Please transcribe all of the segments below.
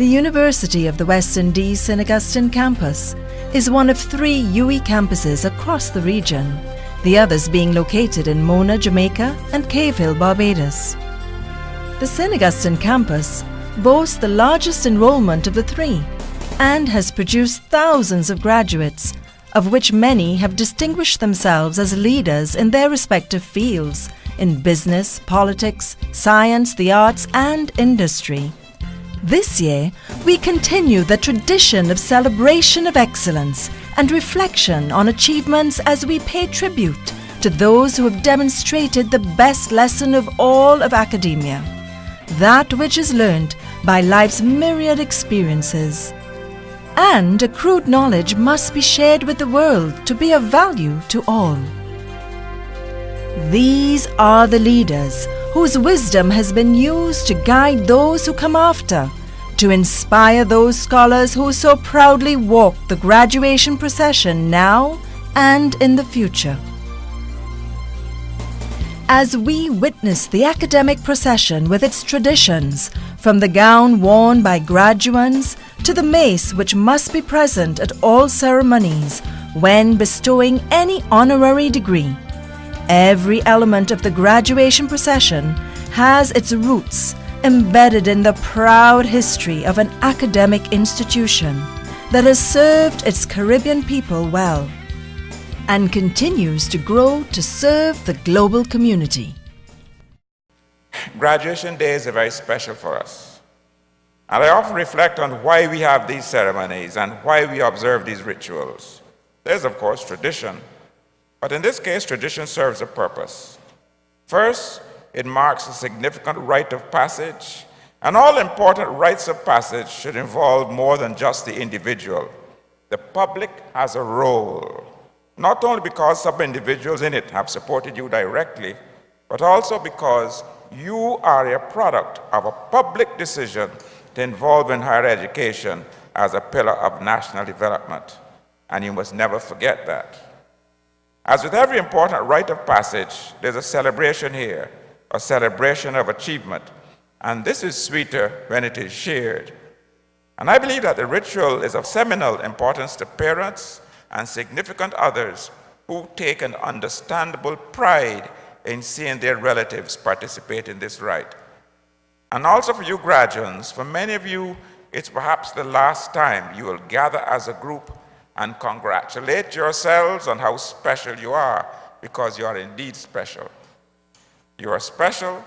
The University of the West Indies St. Augustine campus is one of 3 UWI campuses across the region, the others being located in Mona, Jamaica and Cave Hill, Barbados. The St. Augustine campus boasts the largest enrollment of the 3 and has produced thousands of graduates, of which many have distinguished themselves as leaders in their respective fields in business, politics, science, the arts and industry. This year, we continue the tradition of celebration of excellence and reflection on achievements as we pay tribute to those who have demonstrated the best lesson of all of academia, that which is learned by life's myriad experiences. And accrued knowledge must be shared with the world to be of value to all. These are the leaders whose wisdom has been used to guide those who come after, to inspire those scholars who so proudly walk the graduation procession now and in the future. As we witness the academic procession with its traditions, from the gown worn by graduands to the mace which must be present at all ceremonies when bestowing any honorary degree, every element of the graduation procession has its roots embedded in the proud history of an academic institution that has served its Caribbean people well and continues to grow to serve the global community. Graduation days are very special for us. And I often reflect on why we have these ceremonies and why we observe these rituals. There's, of course, tradition. But in this case, tradition serves a purpose. First, it marks a significant rite of passage, and all important rites of passage should involve more than just the individual. The public has a role, not only because some individuals in it have supported you directly, but also because you are a product of a public decision to involve in higher education as a pillar of national development, and you must never forget that. As with every important rite of passage, there's a celebration here, a celebration of achievement, and this is sweeter when it is shared. And I believe that the ritual is of seminal importance to parents and significant others who take an understandable pride in seeing their relatives participate in this rite. And also for you graduates, for many of you, it's perhaps the last time you will gather as a group and congratulate yourselves on how special you are, because you are indeed special. You are special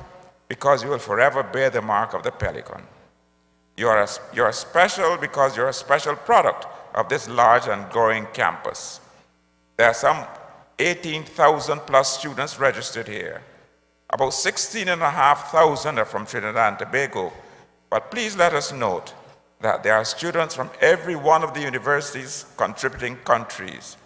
because you will forever bear the mark of the pelican. You are special because you're a special product of this large and growing campus. There are some 18,000 plus students registered here. About 16,500 are from Trinidad and Tobago. But please let us note that there are students from every one of the university's contributing countries.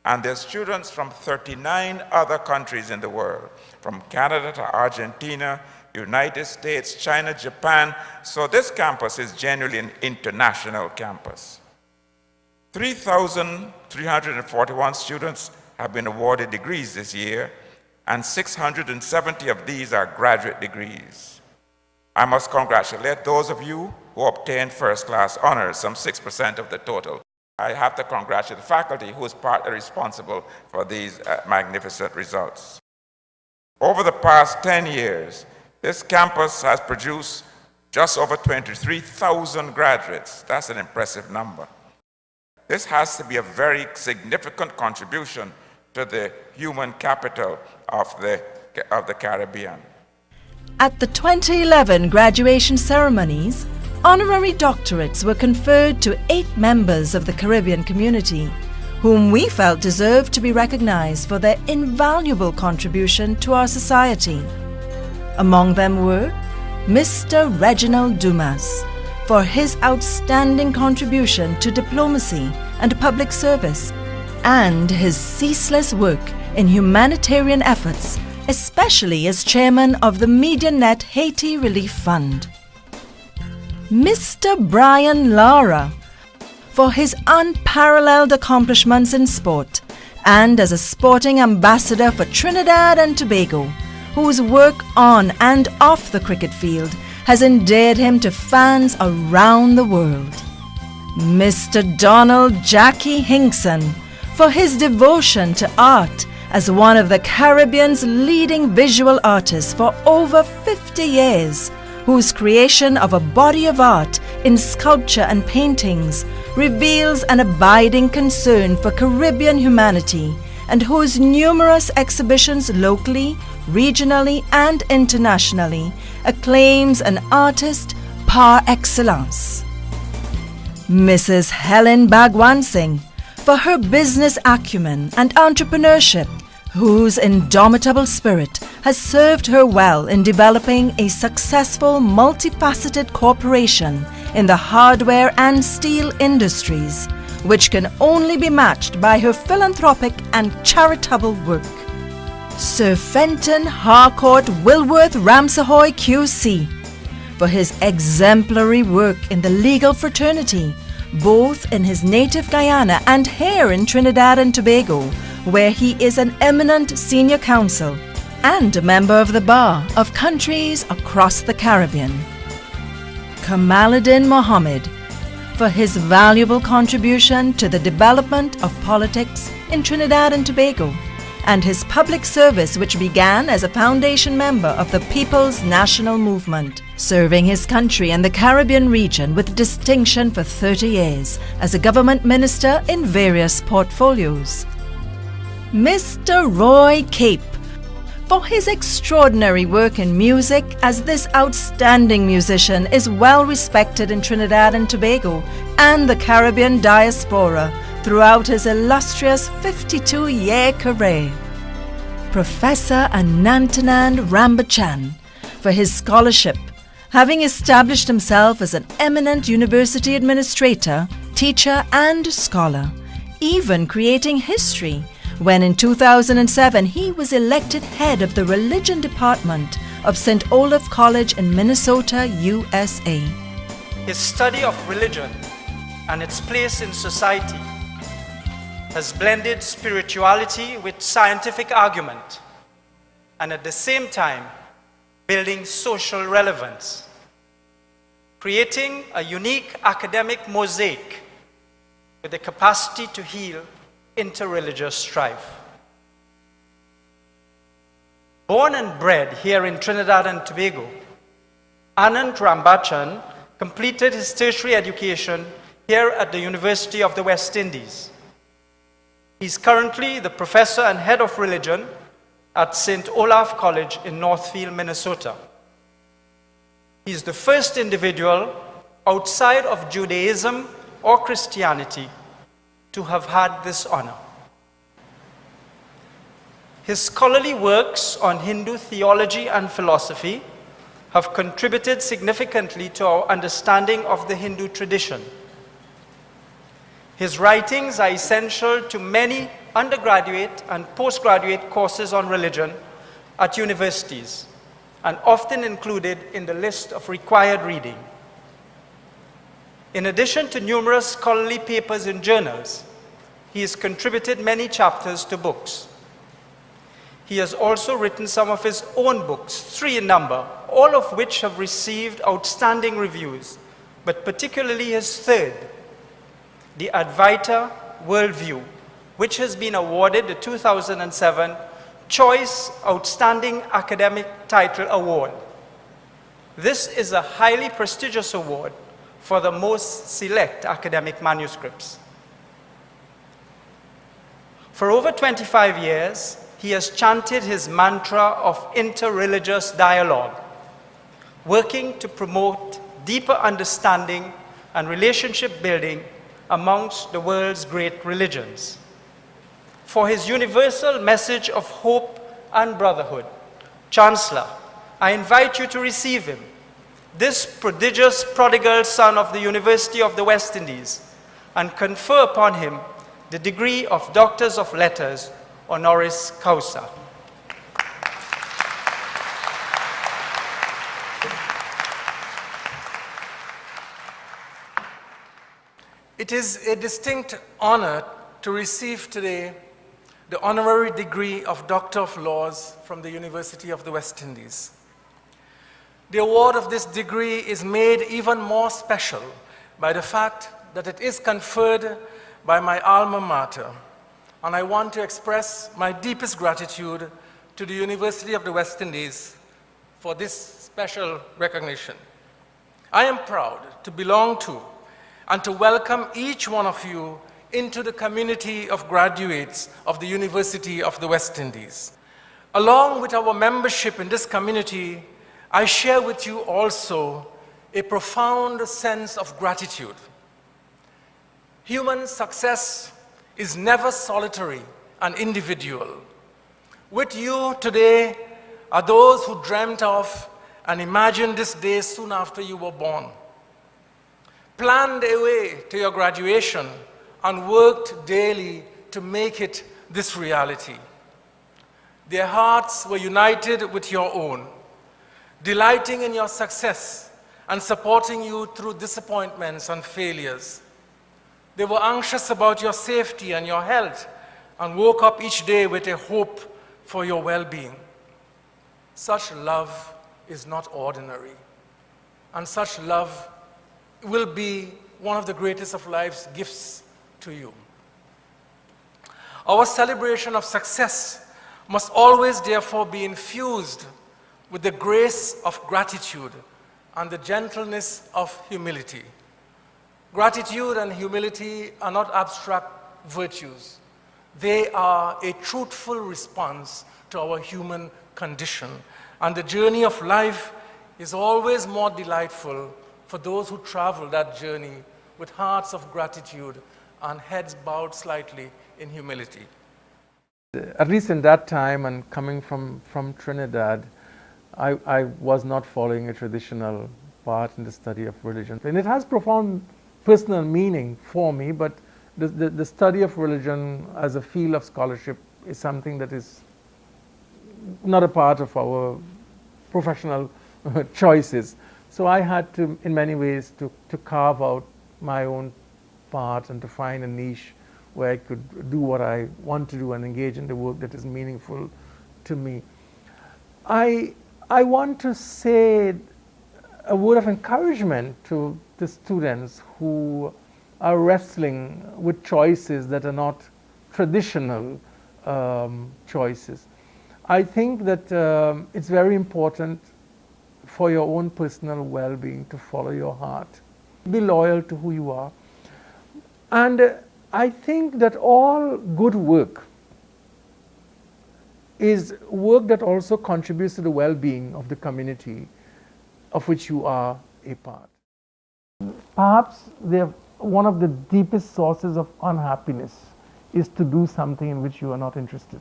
And there are students from 39 other countries in the world, from Canada to Argentina, United States, China, Japan. So this campus is genuinely an international campus. 3,341 students have been awarded degrees this year, and 670 of these are graduate degrees. I must congratulate those of you who obtained first-class honors, some 6% of the total. I have to congratulate the faculty who is partly responsible for these magnificent results. Over the past 10 years, this campus has produced just over 23,000 graduates. That's an impressive number. This has to be a very significant contribution to the human capital of the Caribbean. At the 2011 graduation ceremonies, honorary doctorates were conferred to 8 members of the Caribbean community, whom we felt deserved to be recognized for their invaluable contribution to our society. Among them were Mr. Reginald Dumas, for his outstanding contribution to diplomacy and public service, and his ceaseless work in humanitarian efforts, especially as chairman of the MediaNet Haiti Relief Fund. Mr. Brian Lara, for his unparalleled accomplishments in sport, and as a sporting ambassador for Trinidad and Tobago, whose work on and off the cricket field has endeared him to fans around the world. Mr. Donald Jackie Hinkson, for his devotion to art as one of the Caribbean's leading visual artists for over 50 years, whose creation of a body of art in sculpture and paintings reveals an abiding concern for Caribbean humanity, and whose numerous exhibitions locally, regionally, and internationally acclaims an artist par excellence. Mrs. Helen Bhagwan Singh, for her business acumen and entrepreneurship, whose indomitable spirit has served her well in developing a successful multifaceted corporation in the hardware and steel industries, which can only be matched by her philanthropic and charitable work. Sir Fenton Harcourt Wilworth Ramsahoy QC, for his exemplary work in the legal fraternity, both in his native Guyana and here in Trinidad and Tobago, where he is an eminent senior counsel and a member of the bar of countries across the Caribbean. Kamaluddin Mohammed, for his valuable contribution to the development of politics in Trinidad and Tobago, and his public service which began as a foundation member of the People's National Movement, serving his country and the Caribbean region with distinction for 30 years as a government minister in various portfolios. Mr. Roy Cape, for his extraordinary work in music, as this outstanding musician is well respected in Trinidad and Tobago and the Caribbean diaspora throughout his illustrious 52-year career. Professor Anantanand Rambachan, for his scholarship, having established himself as an eminent university administrator, teacher and scholar, even creating history when in 2007 he was elected head of the religion department of St. Olaf College in Minnesota, USA. His study of religion and its place in society has blended spirituality with scientific argument, and at the same time building social relevance, creating a unique academic mosaic with the capacity to heal interreligious strife. Born and bred here in Trinidad and Tobago, Anand Rambachan completed his tertiary education here at the University of the West Indies. He's currently the professor and head of religion at St. Olaf College in Northfield, Minnesota. He's the first individual outside of Judaism or Christianity to have had this honor. His scholarly works on Hindu theology and philosophy have contributed significantly to our understanding of the Hindu tradition. His writings are essential to many undergraduate and postgraduate courses on religion at universities and often included in the list of required reading. In addition to numerous scholarly papers in journals, he has contributed many chapters to books. He has also written some of his own books, 3 in number, all of which have received outstanding reviews, but particularly his third, The Advaita Worldview, which has been awarded the 2007 Choice Outstanding Academic Title Award. This is a highly prestigious award for the most select academic manuscripts. For over 25 years, he has chanted his mantra of interreligious dialogue, working to promote deeper understanding and relationship building amongst the world's great religions. For his universal message of hope and brotherhood, Chancellor, I invite you to receive him, this prodigious prodigal son of the University of the West Indies, and confer upon him the degree of Doctors of Letters, honoris causa. It is a distinct honor to receive today the honorary degree of Doctor of Laws from the University of the West Indies. The award of this degree is made even more special by the fact that it is conferred by my alma mater, and I want to express my deepest gratitude to the University of the West Indies for this special recognition. I am proud to belong to and to welcome each one of you into the community of graduates of the University of the West Indies. Along with our membership in this community, I share with you also a profound sense of gratitude. Human success is never solitary and individual. With you today are those who dreamt of and imagined this day soon after you were born, planned a way to your graduation, and worked daily to make it this reality. Their hearts were united with your own, delighting in your success and supporting you through disappointments and failures. They were anxious about your safety and your health and woke up each day with a hope for your well-being. Such love is not ordinary, and such love will be one of the greatest of life's gifts to you. Our celebration of success must always therefore be infused with the grace of gratitude and the gentleness of humility. Gratitude and humility are not abstract virtues. They are a truthful response to our human condition. And the journey of life is always more delightful for those who travel that journey with hearts of gratitude and heads bowed slightly in humility. At least in that time, and coming from Trinidad, I was not following a traditional path in the study of religion. And it has profound personal meaning for me, but the study of religion as a field of scholarship is something that is not a part of our professional choices. So I had to, in many ways, to carve out my own path and to find a niche where I could do what I want to do and engage in the work that is meaningful to me. I want to say a word of encouragement to the students who are wrestling with choices that are not traditional choices. I think that it's very important for your own personal well-being to follow your heart. Be loyal to who you are. And I think that all good work is work that also contributes to the well-being of the community of which you are a part. Perhaps one of the deepest sources of unhappiness is to do something in which you are not interested,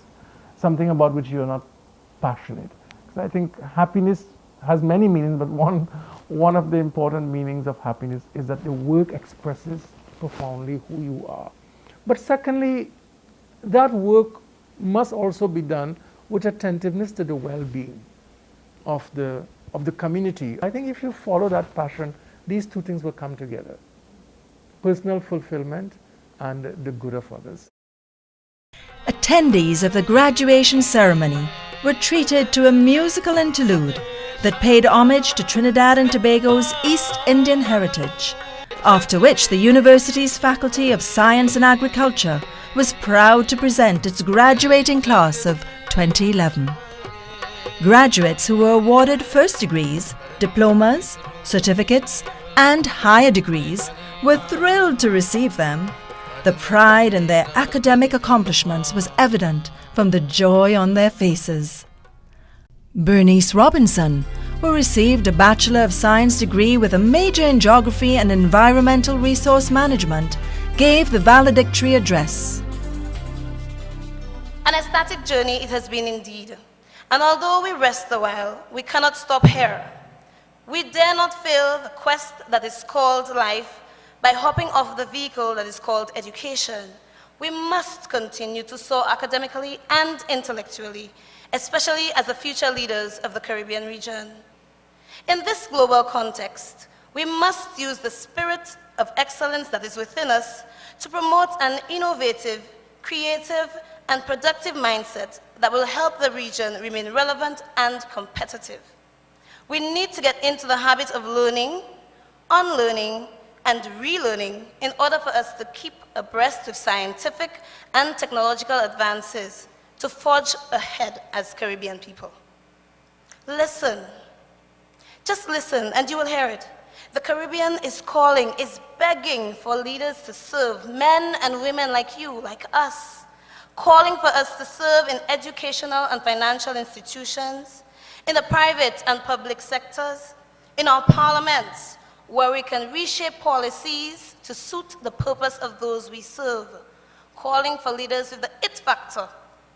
something about which you are not passionate. Because I think happiness has many meanings, but one of the important meanings of happiness is that the work expresses profoundly who you are. But secondly, that work must also be done with attentiveness to the well-being of the community. I think if you follow that passion, these two things will come together: personal fulfillment and the good of others. Attendees of the graduation ceremony were treated to a musical interlude that paid homage to Trinidad and Tobago's East Indian heritage, after which the university's Faculty of Science and Agriculture was proud to present its graduating class of 2011. Graduates who were awarded first degrees, diplomas, certificates, and higher degrees were thrilled to receive them. The pride in their academic accomplishments was evident from the joy on their faces. Bernice Robinson, who received a Bachelor of Science degree with a major in Geography and Environmental Resource Management, gave the valedictory address. An ecstatic journey it has been indeed, and although we rest a while, we cannot stop here. We dare not fail the quest that is called life by hopping off the vehicle that is called education. We must continue to soar academically and intellectually, especially as the future leaders of the Caribbean region. In this global context, we must use the spirit of excellence that is within us to promote an innovative, creative, and productive mindset that will help the region remain relevant and competitive. We need to get into the habit of learning, unlearning, and relearning in order for us to keep abreast with scientific and technological advances to forge ahead as Caribbean people. Listen. Just listen and you will hear it. The Caribbean is calling, is begging for leaders to serve, men and women like you, like us, calling for us to serve in educational and financial institutions, in the private and public sectors, in our parliaments, where we can reshape policies to suit the purpose of those we serve, calling for leaders with the it factor,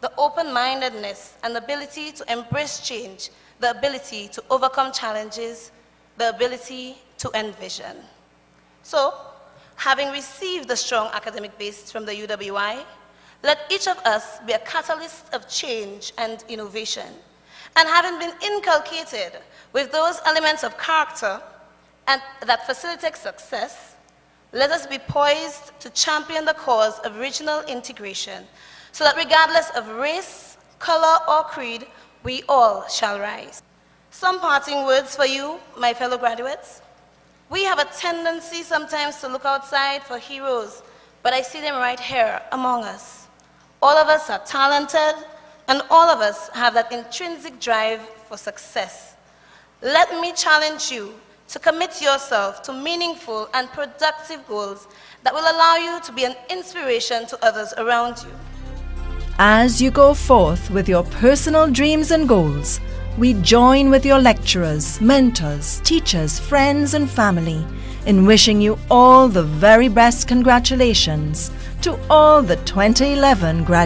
the open-mindedness and ability to embrace change, the ability to overcome challenges, the ability to envision. So, having received the strong academic base from the UWI, let each of us be a catalyst of change and innovation. And having been inculcated with those elements of character and that facilitate success, let us be poised to champion the cause of regional integration so that regardless of race, color, or creed, we all shall rise. Some parting words for you, my fellow graduates. We have a tendency sometimes to look outside for heroes, but I see them right here among us. All of us are talented, and all of us have that intrinsic drive for success. Let me challenge you to commit yourself to meaningful and productive goals that will allow you to be an inspiration to others around you. As you go forth with your personal dreams and goals, we join with your lecturers, mentors, teachers, friends, and family in wishing you all the very best congratulations to all the 2011 graduates.